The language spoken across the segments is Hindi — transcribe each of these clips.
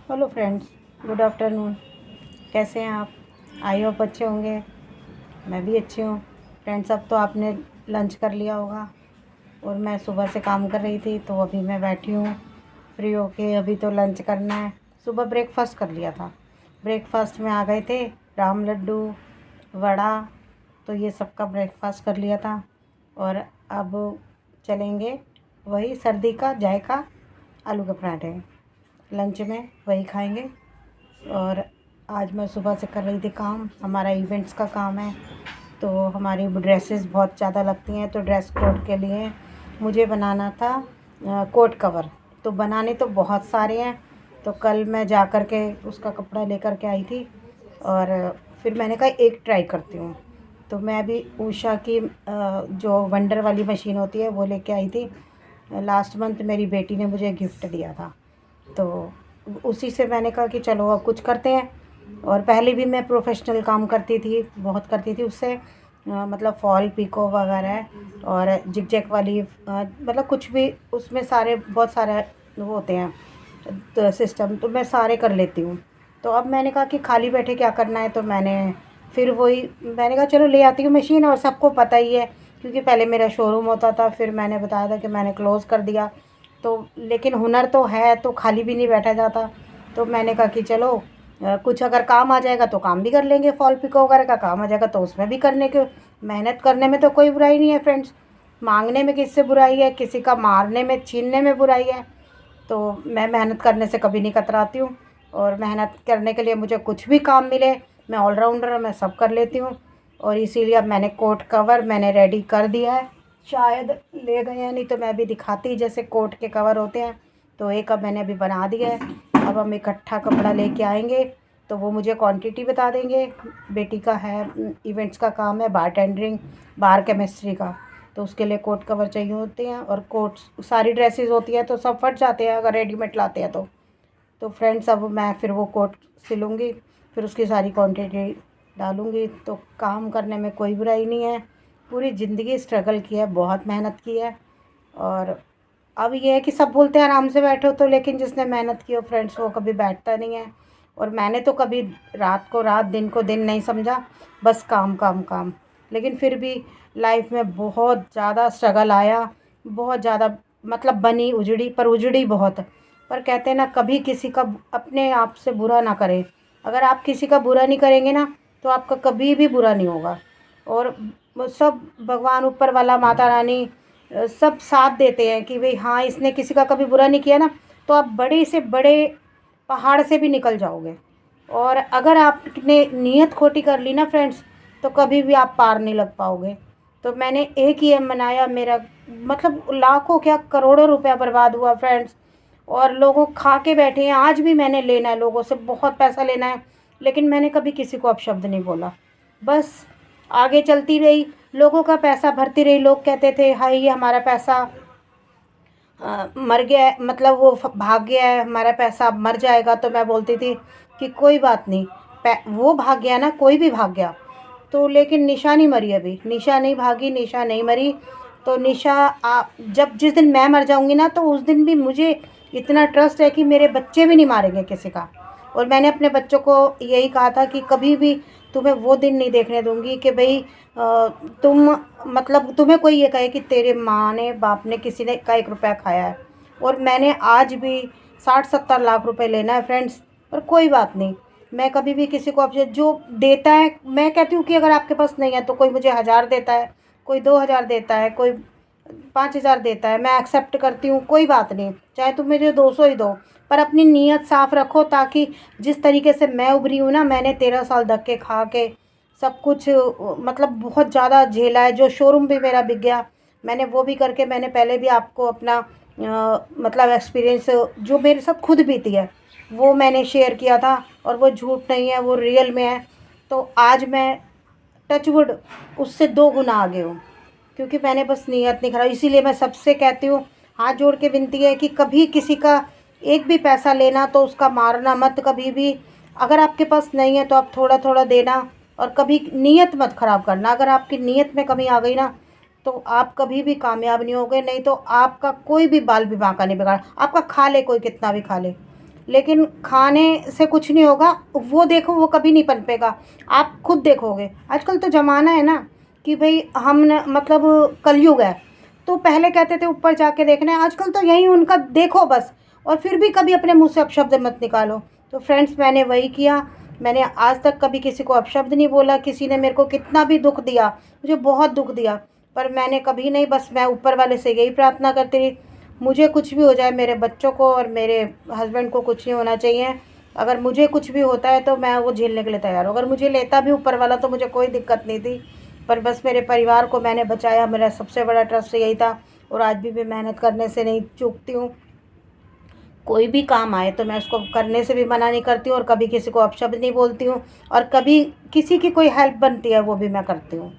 Hello friends, good afternoon. कैसे हैं आप? आई होप अच्छे होंगे। मैं भी अच्छी हूँ। फ्रेंड्स, अब तो आपने लंच कर लिया होगा और मैं सुबह से काम कर रही थी तो अभी मैं बैठी हूँ फ्री होके। अभी तो लंच करना है। सुबह ब्रेकफास्ट कर लिया था। ब्रेकफास्ट में आ गए थे राम लड्डू, वड़ा, तो ये सब का ब्रेकफास्ट कर लिया था। और अब चलेंगे वही सर्दी का जायका आलू के पराठे, लंच में वही खाएंगे। और आज मैं सुबह से कर रही थी काम। हमारा इवेंट्स का काम है तो हमारी ड्रेसेस बहुत ज़्यादा लगती हैं, तो ड्रेस कोड के लिए मुझे बनाना था कोट कवर। तो बनाने तो बहुत सारे हैं, तो कल मैं जा कर के उसका कपड़ा लेकर के आई थी और फिर मैंने कहा एक ट्राई करती हूँ। तो मैं अभी उषा की जो वंडर वाली मशीन होती है वो लेके आई थी। लास्ट मंथ मेरी बेटी ने मुझे गिफ्ट दिया था, तो उसी से मैंने कहा कि चलो अब कुछ करते हैं। और पहले भी मैं प्रोफेशनल काम करती थी, बहुत करती थी उससे। मतलब फॉल पिको वगैरह और जिग जैग वाली मतलब कुछ भी उसमें सारे बहुत सारे वो होते हैं तो सिस्टम, तो मैं सारे कर लेती हूँ। तो अब मैंने कहा कि खाली बैठे क्या करना है, तो फिर वही मैंने कहा चलो ले आती हूँ मशीन। और सबको पता ही है क्योंकि पहले मेरा शोरूम होता था, फिर मैंने बताया था कि मैंने क्लोज़ कर दिया। तो लेकिन हुनर तो है तो खाली भी नहीं बैठा जाता। तो मैंने कहा कि चलो कुछ अगर काम आ जाएगा तो काम भी कर लेंगे। फॉल पिको वगैरह का काम आ जाएगा तो उसमें भी करने के, मेहनत करने में तो कोई बुराई नहीं है फ्रेंड्स। मांगने में किससे बुराई है? किसी का मारने में छीनने में बुराई है? तो मैं मेहनत करने से कभी नहीं कतराती हूँ। और मेहनत करने के लिए मुझे कुछ भी काम मिले, मैं ऑलराउंडर, मैं सब कर लेती हूँ। और इसीलिए अब मैंने कोट कवर मैंने रेडी कर दिया है। शायद ले गए हैं, नहीं तो मैं अभी दिखाती जैसे कोट के कवर होते हैं। तो एक अब मैंने अभी बना दिया है। अब हम इकट्ठा कपड़ा लेके आएंगे तो वो मुझे क्वांटिटी बता देंगे। बेटी का है, इवेंट्स का काम है, बार टेंडरिंग, बार केमिस्ट्री का। तो उसके लिए कोट कवर चाहिए होते हैं। और कोट सारी ड्रेसेस होती हैं तो सब फट जाते हैं अगर रेडीमेड लाते हैं तो फ्रेंड्स अब मैं फिर वो कोट सिलूँगी, फिर उसकी सारी क्वांटिटी डालूँगी। तो काम करने में कोई बुराई नहीं है। पूरी ज़िंदगी स्ट्रगल की है, बहुत मेहनत की है। और अब ये है कि सब बोलते हैं आराम से बैठो, तो लेकिन जिसने मेहनत की हो फ्रेंड्स वो कभी बैठता नहीं है। और मैंने तो कभी रात को रात, दिन को दिन नहीं समझा, बस काम काम काम। लेकिन फिर भी लाइफ में बहुत ज़्यादा स्ट्रगल आया, बहुत ज़्यादा, मतलब बनी उजड़ी, पर उजड़ी बहुत। पर कहते हैं ना, कभी किसी का अपने आप से बुरा ना करें। अगर आप किसी का बुरा नहीं करेंगे ना तो आपका कभी भी बुरा नहीं होगा। और वो सब भगवान ऊपर वाला, माता रानी, सब साथ देते हैं कि भाई हाँ इसने किसी का कभी बुरा नहीं किया ना, तो आप बड़े से बड़े पहाड़ से भी निकल जाओगे। और अगर आपने नीयत खोटी कर ली ना फ्रेंड्स, तो कभी भी आप पार नहीं लग पाओगे। तो मैंने एक ही एम बनाया, मेरा मतलब लाखों क्या करोड़ों रुपया बर्बाद हुआ फ्रेंड्स। और लोगों खा के बैठे हैं। आज भी मैंने लेना है, लोगों से बहुत पैसा लेना है, लेकिन मैंने कभी किसी को अपशब्द नहीं बोला। बस आगे चलती रही, लोगों का पैसा भरती रही। लोग कहते थे हाय ये हमारा पैसा मर गया है, मतलब वो भाग गया है, हमारा पैसा अब मर जाएगा। तो मैं बोलती थी कि कोई बात नहीं, वो भाग गया ना, कोई भी भाग गया तो, लेकिन निशा नहीं मरी। अभी निशा नहीं भागी, निशा नहीं मरी। तो निशा जब जिस दिन मैं मर जाऊंगी ना, तो उस दिन भी मुझे इतना ट्रस्ट है कि मेरे बच्चे भी नहीं मारेंगे किसी का। और मैंने अपने बच्चों को यही कहा था कि कभी भी तुम्हें वो दिन नहीं देखने दूंगी कि भाई तुम, मतलब तुम्हें कोई ये कहे कि तेरे माँ ने, बाप ने, किसी ने का 1 रुपया खाया है। और मैंने आज भी 60-70 लाख रुपए लेना है फ्रेंड्स, पर कोई बात नहीं। मैं कभी भी किसी को आपसे जो देता है, मैं कहती हूँ कि अगर आपके पास नहीं है तो कोई मुझे 1000 देता है, कोई 2000 देता है, कोई 5000 देता है, मैं एक्सेप्ट करती हूँ, कोई बात नहीं। चाहे तुम मुझे 200 ही दो, पर अपनी नीयत साफ़ रखो, ताकि जिस तरीके से मैं उभरी हूँ ना, मैंने 13 साल धक्के खा के सब कुछ मतलब बहुत ज़्यादा झेला है। जो शोरूम भी मेरा बिक गया, मैंने वो भी करके, मैंने पहले भी आपको अपना मतलब एक्सपीरियंस जो मेरे साथ खुद बीती है वो मैंने शेयर किया था। और वो झूठ नहीं है, वो रियल में है। तो आज मैं टचवुड उससे 2 गुना आगे हूँ, क्योंकि मैंने बस नीयत नहीं खराब। इसीलिए मैं सबसे कहती हूँ, हाथ जोड़ के विनती है कि कभी किसी का एक भी पैसा लेना तो उसका मारना मत कभी भी। अगर आपके पास नहीं है तो आप थोड़ा थोड़ा देना, और कभी नीयत मत ख़राब करना। अगर आपकी नीयत में कमी आ गई ना, तो आप कभी भी कामयाब नहीं होगे। नहीं तो आपका कोई भी बाल भी बांका नहीं बिगाड़, आपका खा ले कोई कितना भी खा ले, लेकिन खाने से कुछ नहीं होगा, वो देखो वो कभी नहीं पनपेगा। आप खुद देखोगे आजकल तो ज़माना है ना कि भाई हम न मतलब कलयुग है, तो पहले कहते थे ऊपर जाके देखना है, आजकल तो यही उनका देखो बस, और फिर भी कभी अपने मुँह से अपशब्द मत निकालो। तो फ्रेंड्स मैंने वही किया, मैंने आज तक कभी किसी को अपशब्द नहीं बोला। किसी ने मेरे को कितना भी दुःख दिया, मुझे बहुत दुःख दिया, पर मैंने कभी नहीं, बस मैं ऊपर वाले से यही प्रार्थना करती रही, मुझे कुछ भी हो जाए, मेरे बच्चों को और मेरे हस्बैंड को कुछ नहीं होना चाहिए। अगर मुझे कुछ भी होता है तो मैं वो झेलने के लिए तैयार हूँ। अगर मुझे लेता भी ऊपर वाला तो मुझे कोई दिक्कत नहीं थी, पर बस मेरे परिवार को मैंने बचाया, मेरा सबसे बड़ा ट्रस्ट यही था। और आज भी मैं मेहनत करने से नहीं चूकती हूँ। कोई भी काम आए तो मैं उसको करने से भी मना नहीं करती हूँ, और कभी किसी को अपशब्द नहीं बोलती हूँ, और कभी किसी की कोई हेल्प बनती है वो भी मैं करती हूँ।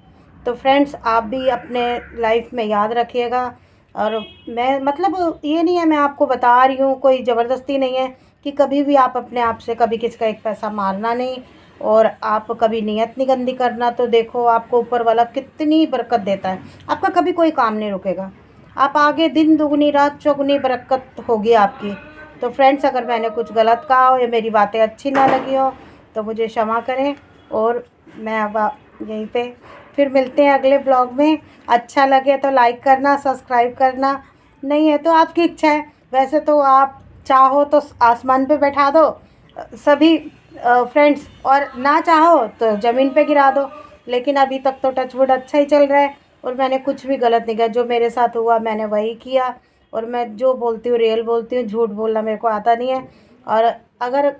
तो फ्रेंड्स आप भी अपने लाइफ में याद रखिएगा। और मैं मतलब ये नहीं है, मैं आपको बता रही हूँ, कोई ज़बरदस्ती नहीं है, कि कभी भी आप अपने आप से कभी किसी का एक पैसा मारना नहीं, और आप कभी नीयत नहीं गंदी करना। तो देखो आपको ऊपर वाला कितनी बरकत देता है, आपका कभी कोई काम नहीं रुकेगा, आप आगे दिन दुगनी रात चौगुनी बरकत होगी आपकी। तो फ्रेंड्स अगर मैंने कुछ गलत कहा हो या मेरी बातें अच्छी ना लगी हो तो मुझे क्षमा करें। और मैं अब यहीं पे फिर मिलते हैं अगले ब्लॉग में। अच्छा लगे तो लाइक करना, सब्सक्राइब करना, नहीं है तो आपकी इच्छा है। वैसे तो आप चाहो तो आसमान पे बैठा दो सभी फ्रेंड्स, और ना चाहो तो ज़मीन पे गिरा दो। लेकिन अभी तक तो टचवुड अच्छा ही चल रहा है, और मैंने कुछ भी गलत नहीं किया। जो मेरे साथ हुआ मैंने वही किया, और मैं जो बोलती हूँ रियल बोलती हूँ, झूठ बोलना मेरे को आता नहीं है। और अगर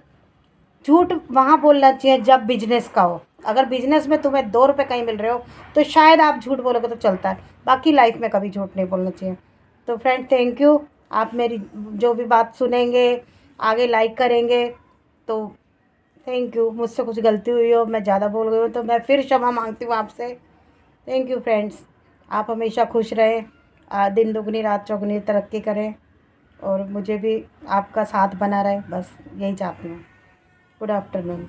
झूठ वहाँ बोलना चाहिए जब बिजनेस का हो, अगर बिजनेस में तुम्हें 2 रुपये कहीं मिल रहे हो तो शायद आप झूठ बोलोगे तो चलता है, बाकी लाइफ में कभी झूठ नहीं बोलना चाहिए। तो फ्रेंड थैंक यू, आप मेरी जो भी बात सुनेंगे आगे लाइक करेंगे तो थैंक यू। मुझसे कुछ गलती हुई हो, मैं ज़्यादा बोल गई हूँ तो मैं फिर क्षमा मांगती हूँ आपसे। थैंक यू फ्रेंड्स, आप हमेशा खुश रहें, दिन दुगनी रात चौगुनी तरक्की करें, और मुझे भी आपका साथ बना रहे, बस यही चाहती हूँ। Good afternoon.